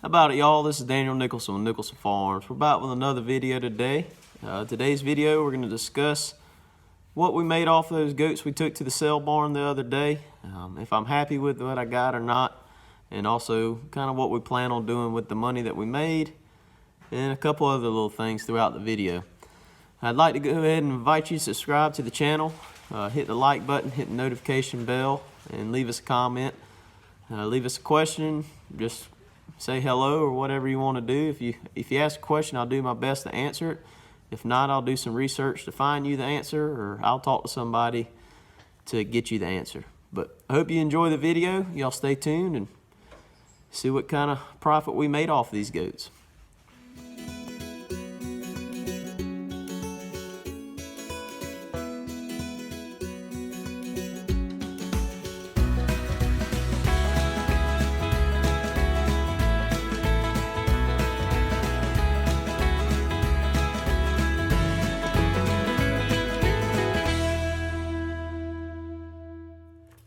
How about it, y'all? This is Daniel Nicholson with Nicholson Farms. We're back with another video today. Today's video, we're going to discuss what we made off those goats we took to the sale barn the other day, if I'm happy with what I got or not, and also kind of what we plan on doing with the money that we made, and a couple other little things throughout the video. I'd like to go ahead and invite you to subscribe to the channel, hit the like button, hit the notification bell, and leave us a comment. Leave us a question, just say hello or whatever you want to do. If you ask a question, I'll do my best to answer it. If not, I'll do some research to find you the answer, or I'll talk to somebody to get you the answer. But I hope you enjoy the video. Y'all stay tuned and see what kind of profit we made off these goats.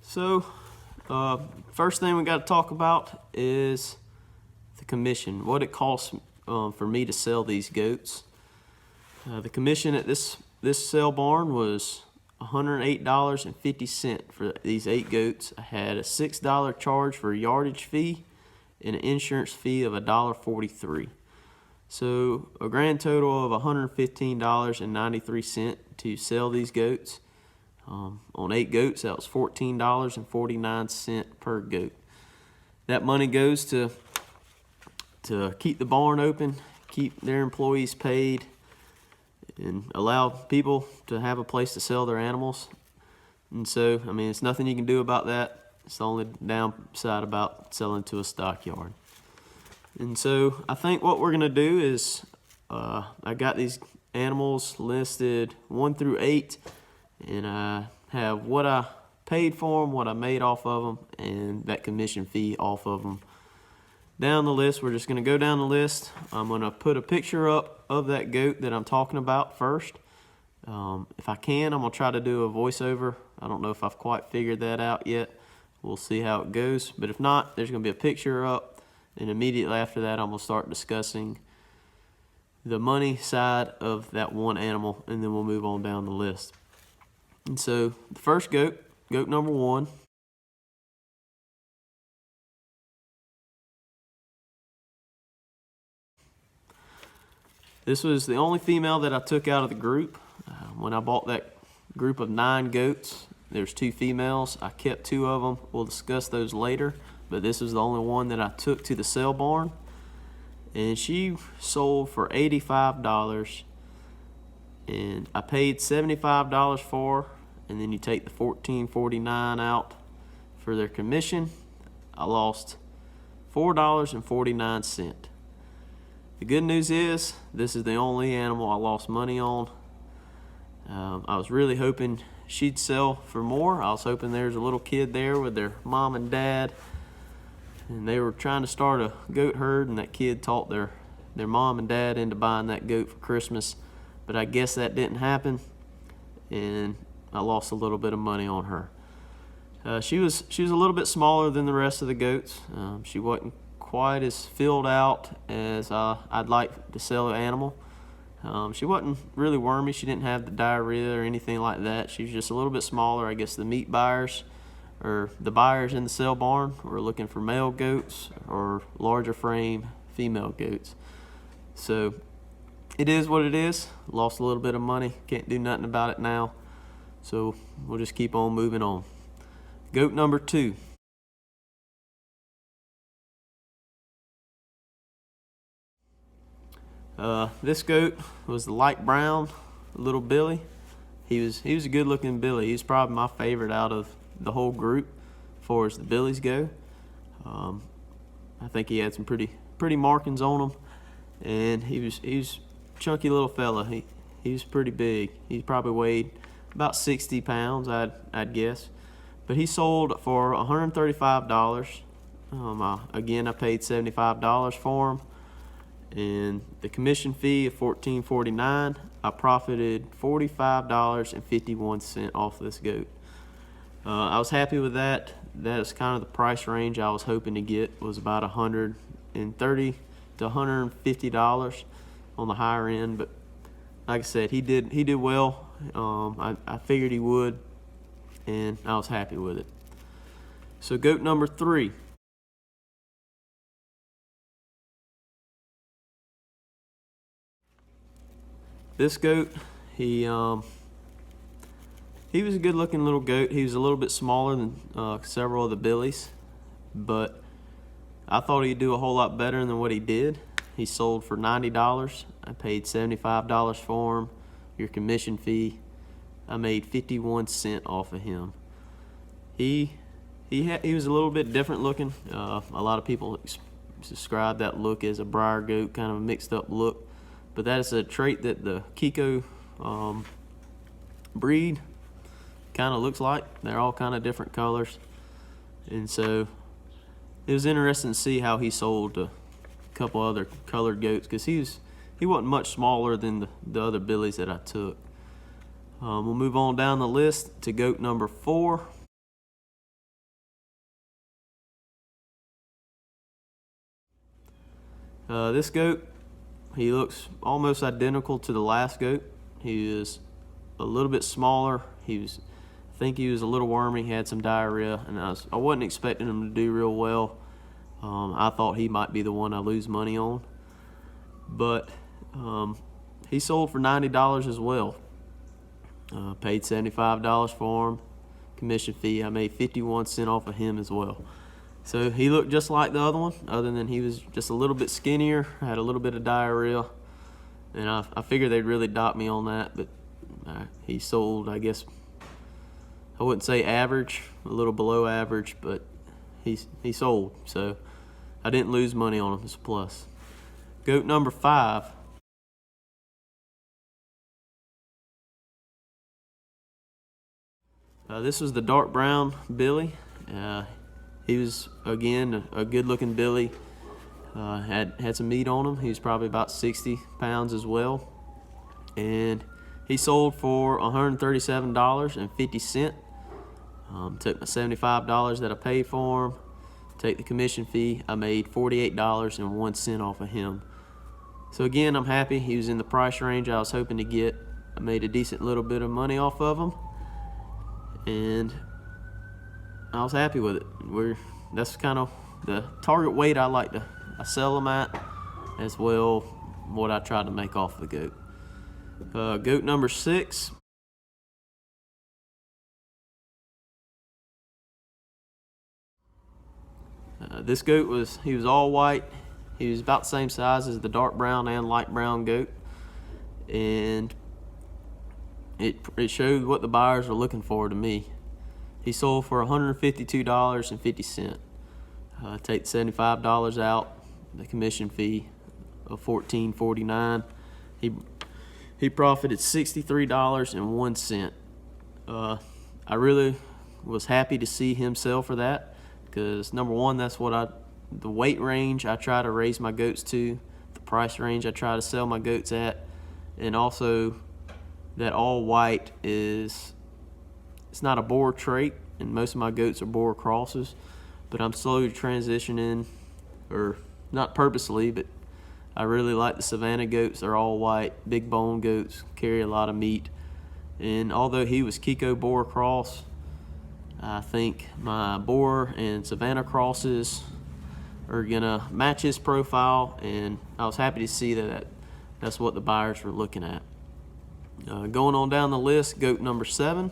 So, first thing we got to talk about is the commission, what it costs for me to sell these goats. The commission at this sale barn was $108.50 for these 8 goats. I had a $6 charge for a yardage fee and an insurance fee of $1.43. So a grand total of $115.93 to sell these goats. On 8 goats, that was $14.49 per goat. That money goes to keep the barn open, keep their employees paid, and allow people to have a place to sell their animals. And so, I mean, it's nothing you can do about that. It's the only downside about selling to a stockyard. And so, I think what we're gonna do is, I got these animals listed 1 through 8. And I have what I paid for them, what I made off of them, and that commission fee off of them. Down the list, we're just going to go down the list. I'm going to put a picture up of that goat that I'm talking about first. If I can, I'm going to try to do a voiceover. I don't know if I've quite figured that out yet. We'll see how it goes. But if not, there's going to be a picture up. And immediately after that, I'm going to start discussing the money side of that one animal, and then we'll move on down the list. And so the first goat number 1, this was the only female that I took out of the group. When I bought that group of 9 goats, there's 2 females. I kept 2 of them. We'll discuss those later, but this is the only one that I took to the sale barn. And she sold for $85, and I paid $75 for her. And then you take the $14.49 out for their commission. I lost $4.49. The good news is this is the only animal I lost money on. I was really hoping she'd sell for more. I was hoping there's a little kid there with their mom and dad, and they were trying to start a goat herd, and that kid talked their mom and dad into buying that goat for Christmas. But I guess that didn't happen, and I lost a little bit of money on her. She was a little bit smaller than the rest of the goats. She wasn't quite as filled out as I'd like to sell an animal. She wasn't really wormy. She didn't have the diarrhea or anything like that. She was just a little bit smaller. I guess the meat buyers, or the buyers in the sale barn, were looking for male goats or larger frame female goats. So it is what it is. Lost a little bit of money. Can't do nothing about it now. So we'll just keep on moving on. Goat number 2. This goat was the light brown little Billy. He was a good looking Billy. He's probably my favorite out of the whole group as far as the Billies go. I think he had some pretty markings on him, and he was chunky little fella. He was pretty big. He probably weighed about 60 pounds, I'd guess. But he sold for $135. Again, I paid $75 for him. And the commission fee of $14.49, I profited $45.51 off this goat. I was happy with that. That is kind of the price range I was hoping to get, was about $100 $130 to $150 on the higher end, but like I said, he did well. I figured he would, and I was happy with it. So goat number 3. This goat, he was a good-looking little goat. He was a little bit smaller than several of the billies, but I thought he'd do a whole lot better than what he did. He sold for $90. I paid $75 for him. Your commission fee, I made 51 cents off of him. He was a little bit different looking. A lot of people describe that look as a briar goat, kind of a mixed up look. But that is a trait that the Kiko breed kind of looks like. They're all kind of different colors. And so it was interesting to see how he sold to a couple other colored goats, because he wasn't much smaller than the other billies that I took. We'll move on down the list to goat number 4. This goat, he looks almost identical to the last goat. He is a little bit smaller. I think he was a little wormy. He had some diarrhea, and I wasn't expecting him to do real well. I thought he might be the one I lose money on, but he sold for $90 as well. Paid $75 for him. Commission fee, I made 51 cents off of him as well. So he looked just like the other one, other than he was just a little bit skinnier, had a little bit of diarrhea, and I figured they'd really dock me on that, but he sold, I guess, I wouldn't say average, a little below average, but he sold, so I didn't lose money on him. It's a plus. Goat number 5. This was the dark brown billy. He was, again, a good-looking billy. Had some meat on him. He was probably about 60 pounds as well. And he sold for $137.50. Took my $75 that I paid for him. Take the commission fee. I made $48.01 off of him. So again, I'm happy. He was in the price range I was hoping to get. I made a decent little bit of money off of him, and I was happy with it. That's kind of the target weight I sell them at, as well what I tried to make off the goat. Goat number 6. This goat was all white. He was about the same size as the dark brown and light brown goat, and it showed what the buyers were looking for to me. He sold for $152.50. Take $75 out, the commission fee of $14.49. He profited $63.01. I really was happy to see him sell for that, because number one, that's what the weight range I try to raise my goats to, the price range I try to sell my goats at, and also that all white it's not a boar trait, and most of my goats are boar crosses, but I'm slowly transitioning, or not purposely, but I really like the Savannah goats. They're all white, big bone goats, carry a lot of meat, and although he was Kiko boar cross, I think my boar and Savannah crosses are gonna match his profile, and I was happy to see that's what the buyers were looking at. Going on down the list, goat number 7.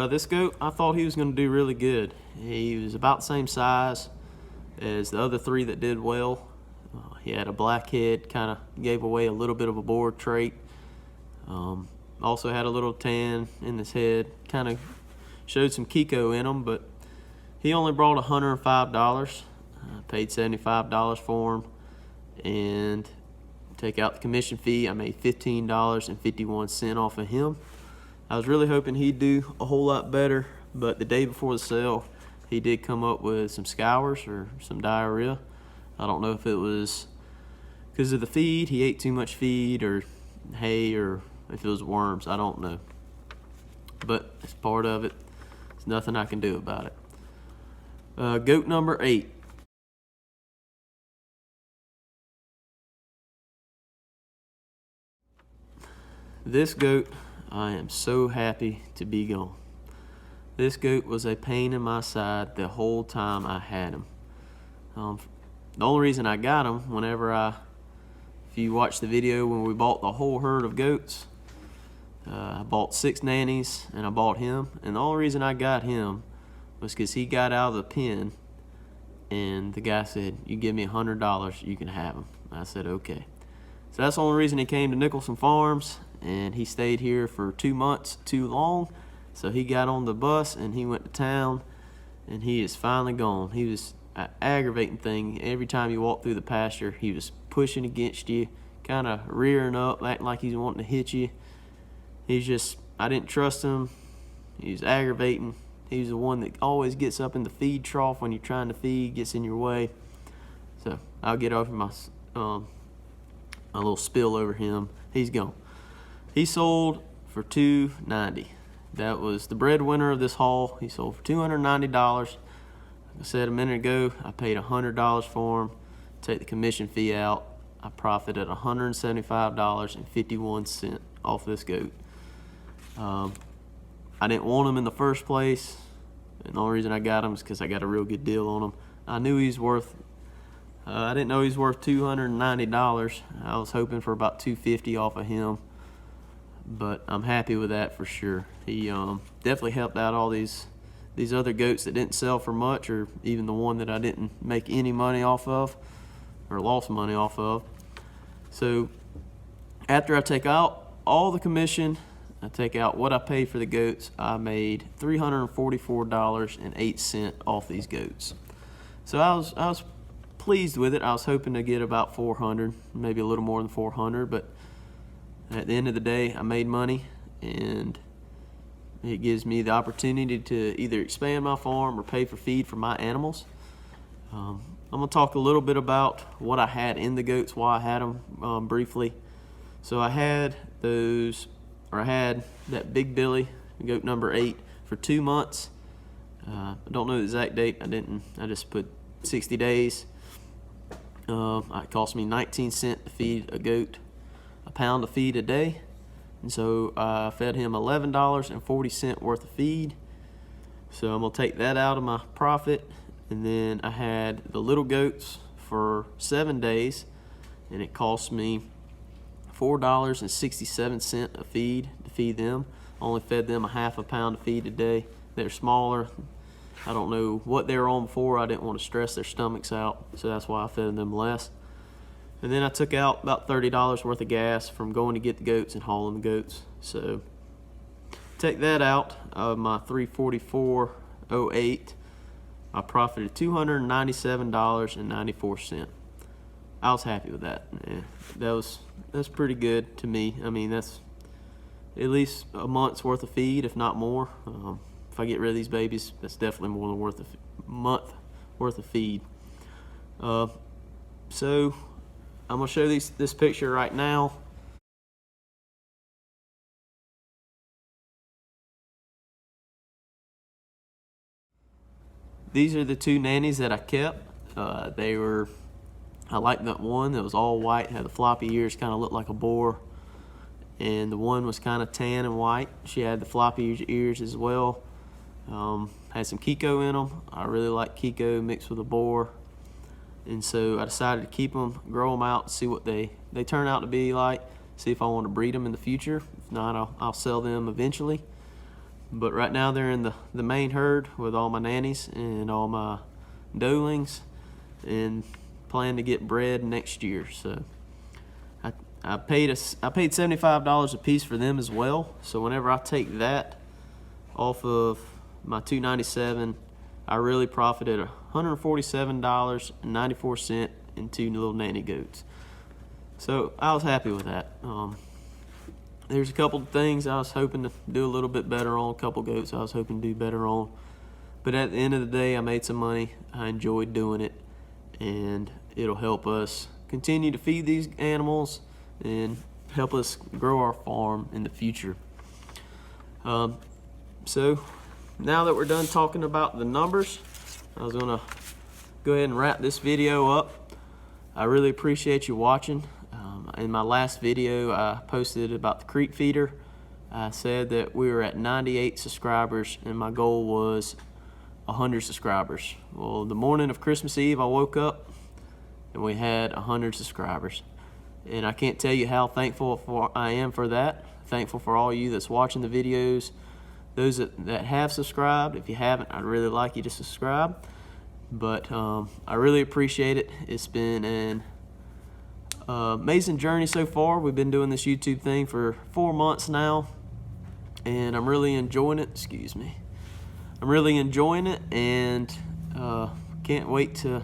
This goat, I thought he was going to do really good. He was about the same size as the other 3 that did well. He had a black head, kind of gave away a little bit of a boar trait. Also had a little tan in his head, kind of showed some Kiko in him, but he only brought $105. Paid $75 for him, and take out the commission fee, I made $15.51 off of him. I was really hoping he'd do a whole lot better, but the day before the sale, he did come up with some scours or some diarrhea. I don't know if it was because of the feed, he ate too much feed or hay, or if it was worms, I don't know. But it's part of it. There's nothing I can do about it. Goat number 8. This goat, I am so happy to be gone. This goat was a pain in my side the whole time I had him. The only reason I got him, if you watch the video when we bought the whole herd of goats, I bought 6 nannies and I bought him. And the only reason I got him was because he got out of the pen and the guy said, "You give me $100, you can have him." I said, okay. So that's the only reason he came to Nicholson Farms, and he stayed here for 2 months too long. So he got on the bus and he went to town, and he is finally gone. He was an aggravating thing. Every time you walked through the pasture, he was pushing against you, kind of rearing up, acting like he's wanting to hit you. I didn't trust him. He was aggravating. He was the one that always gets up in the feed trough when you're trying to feed, gets in your way. So I'll get over my little spill over him. He's gone. He sold for $290. That was the breadwinner of this haul. He sold for $290. Like I said a minute ago, I paid $100 for him. Take the commission fee out, I profited $175.51 off this goat. I didn't want him in the first place, and the only reason I got him is because I got a real good deal on him. I knew he's worth, I didn't know he's worth $290. I was hoping for about $250 off of him, but I'm happy with that for sure. He definitely helped out all these other goats that didn't sell for much, or even the one that I didn't make any money off of, or lost money off of. So after I take out all the commission, I take out what I paid for the goats, I made $344.08 off these goats. So I was pleased with it. I was hoping to get about 400, maybe a little more than 400, but at the end of the day, I made money, and it gives me the opportunity to either expand my farm or pay for feed for my animals. I'm gonna talk a little bit about what I had in the goats, why I had them briefly. So I had that Big Billy, goat number 8, for 2 months. I don't know the exact date. I just put 60 days. It cost me 19 cents to feed a goat, a pound of feed a day. And so I fed him $11.40 worth of feed. So I'm gonna take that out of my profit. And then I had the little goats for 7 days, and it cost me $4.67 a feed to feed them. Only fed them a half a pound of feed a day. They're smaller. I don't know what they were on before. I didn't want to stress their stomachs out, so that's why I fed them less. And then I took out about $30 worth of gas from going to get the goats and hauling the goats. So take that out of my $344.08. I profited $297.94. I was happy with that. Yeah, that's pretty good to me. I mean, that's at least a month's worth of feed, if not more. If I get rid of these babies, that's definitely more than a month worth of feed. So I'm gonna show this picture right now. These are the 2 nannies that I kept. I liked that one that was all white, had the floppy ears, kind of looked like a boar. And the one was kind of tan and white. She had the floppy ears as well. Had some Kiko in them. I really like Kiko mixed with a boar. And so I decided to keep them, grow them out, see what they turn out to be like, see if I want to breed them in the future. If not, I'll sell them eventually. But right now they're in the main herd with all my nannies and all my doelings, and plan to get bred next year. So I paid $75 a piece for them as well. So whenever I take that off of my $297, I really profited $147.94 in 2 little nanny goats. So I was happy with that. There's a couple of things I was hoping to do a little bit better on, a couple goats I was hoping to do better on. But at the end of the day, I made some money. I enjoyed doing it, and it'll help us continue to feed these animals and help us grow our farm in the future. So now that we're done talking about the numbers, I was gonna go ahead and wrap this video up. I really appreciate you watching. In my last video, I posted about the creek feeder. I said that we were at 98 subscribers and my goal was 100 subscribers. Well, the morning of Christmas Eve, I woke up and we had 100 subscribers. And I can't tell you how thankful I am for that. Thankful for all you that's watching the videos. Those that have subscribed, if you haven't, I'd really like you to subscribe. But I really appreciate it. It's been an amazing journey so far. We've been doing this YouTube thing for 4 months now, and I'm really enjoying it. Excuse me. I'm really enjoying it, and can't wait to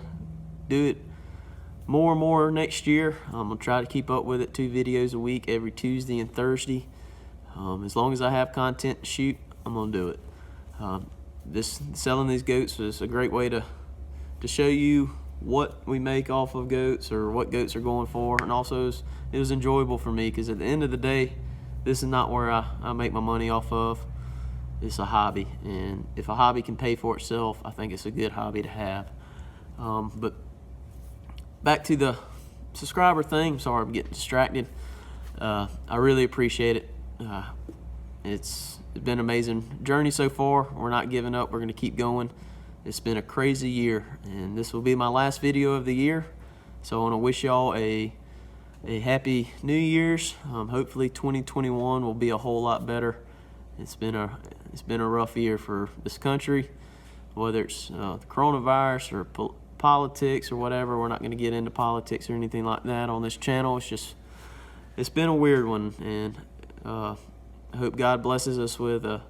do it more and more next year. I'm gonna try to keep up with it, 2 videos a week every Tuesday and Thursday. As long as I have content to shoot, I'm gonna do it. Selling these goats was a great way to show you what we make off of goats or what goats are going for, and also it was enjoyable for me because at the end of the day, this is not where I make my money off of. It's a hobby, and if a hobby can pay for itself, I think it's a good hobby to have. But back to the subscriber thing. Sorry, I'm getting distracted. I really appreciate it. It's been an amazing journey so far. We're not giving up. We're going to keep going. It's been a crazy year, and this will be my last video of the year. So I want to wish y'all a happy New Year's. Hopefully 2021 will be a whole lot better. It's been a rough year for this country, whether it's the coronavirus or politics or whatever. We're not going to get into politics or anything like that on this channel. It's been a weird one, and I hope God blesses us with a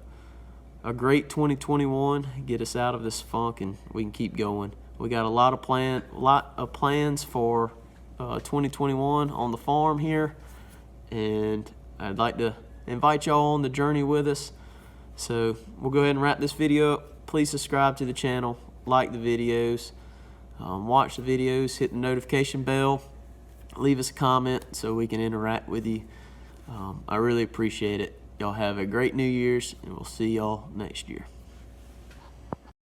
great 2021, get us out of this funk, and we can keep going. We got a lot of plans for 2021 on the farm here, and I'd like to invite y'all on the journey with us. So we'll go ahead and wrap this video up. Please subscribe to the channel, like the videos, watch the videos, hit the notification bell, leave us a comment so we can interact with you. I really appreciate it. Y'all have a great New Year's, and we'll see y'all next year.